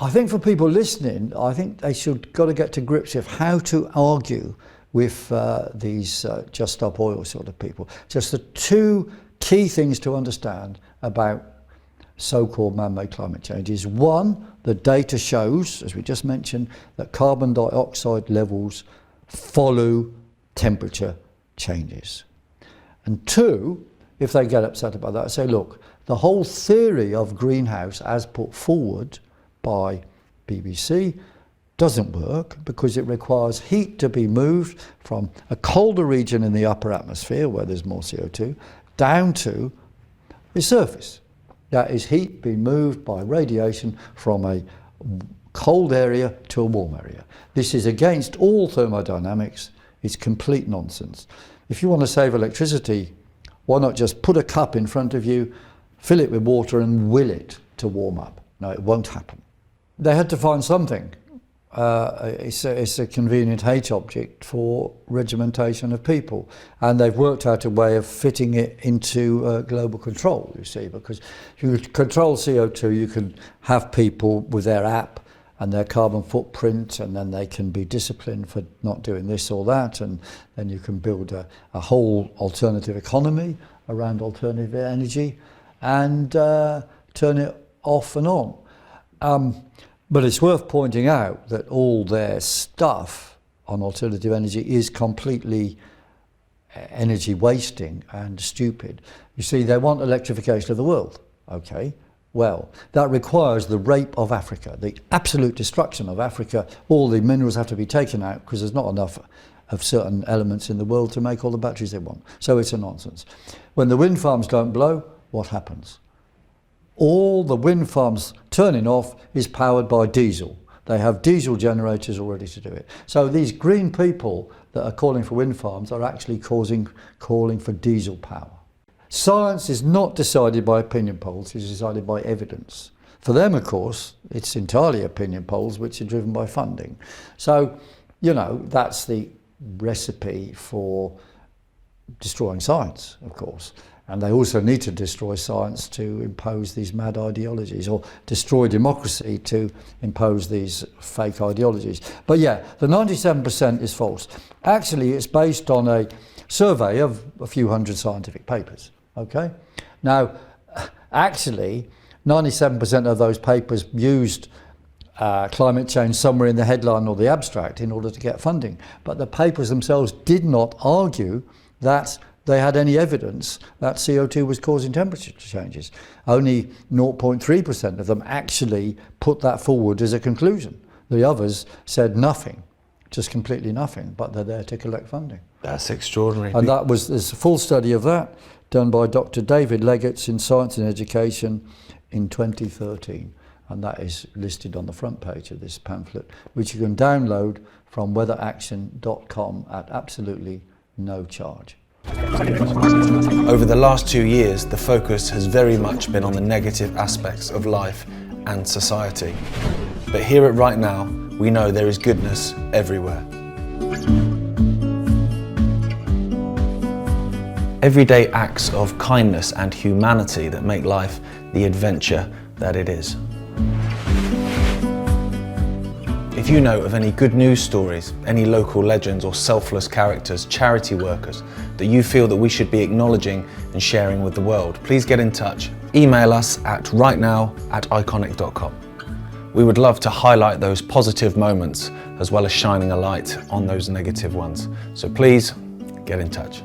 I think for people listening, I think they should got to get to grips with how to argue with these Just Stop Oil sort of people. Just the two key things to understand about so-called man-made climate change is, one, the data shows, as we just mentioned, that carbon dioxide levels follow temperature changes. And two, if they get upset about that, I say, look, the whole theory of greenhouse as put forward by BBC doesn't work because it requires heat to be moved from a colder region in the upper atmosphere where there's more CO2 down to the surface. That is heat being moved by radiation from a cold area to a warm area. This is against all thermodynamics. It's complete nonsense. If you want to save electricity, why not just put a cup in front of you, fill it with water and will it to warm up? No, it won't happen. They had to find something. It's a convenient H object for regimentation of people, and they've worked out a way of fitting it into global control, you see, because if you control CO2, you can have people with their app and their carbon footprint, and then they can be disciplined for not doing this or that, and then you can build a whole alternative economy around alternative energy and turn it off and on. But it's worth pointing out that all their stuff on alternative energy is completely energy wasting and stupid. You see, they want electrification of the world. Okay, well, that requires the rape of Africa, the absolute destruction of Africa. All the minerals have to be taken out because there's not enough of certain elements in the world to make all the batteries they want. So it's a nonsense. When the wind farms don't blow, what happens? All the wind farms turning off is powered by diesel. They have diesel generators already to do it. So these green people that are calling for wind farms are actually calling for diesel power. Science is not decided by opinion polls, it's decided by evidence. For them, of course, it's entirely opinion polls which are driven by funding. So, you know, that's the recipe for destroying science, of course. And they also need to destroy science to impose these mad ideologies, or destroy democracy to impose these fake ideologies. But yeah, the 97% is false. Actually, it's based on a survey of a few hundred scientific papers, okay? Now, actually, 97% of those papers used climate change somewhere in the headline or the abstract in order to get funding. But the papers themselves did not argue that they had any evidence that CO2 was causing temperature changes. Only 0.3% of them actually put that forward as a conclusion. The others said nothing, just completely nothing, but they're there to collect funding. That's extraordinary. And there's a full study of that done by Dr. David Leggett's in Science and Education in 2013. And that is listed on the front page of this pamphlet, which you can download from weatheraction.com at absolutely no charge. Over the last 2 years, the focus has very much been on the negative aspects of life and society. But here at Right Now, we know there is goodness everywhere. Everyday acts of kindness and humanity that make life the adventure that it is. If you know of any good news stories, any local legends or selfless characters, charity workers, that you feel that we should be acknowledging and sharing with the world, please get in touch. Email us at rightnow@ickonic.com. We would love to highlight those positive moments as well as shining a light on those negative ones. So please get in touch.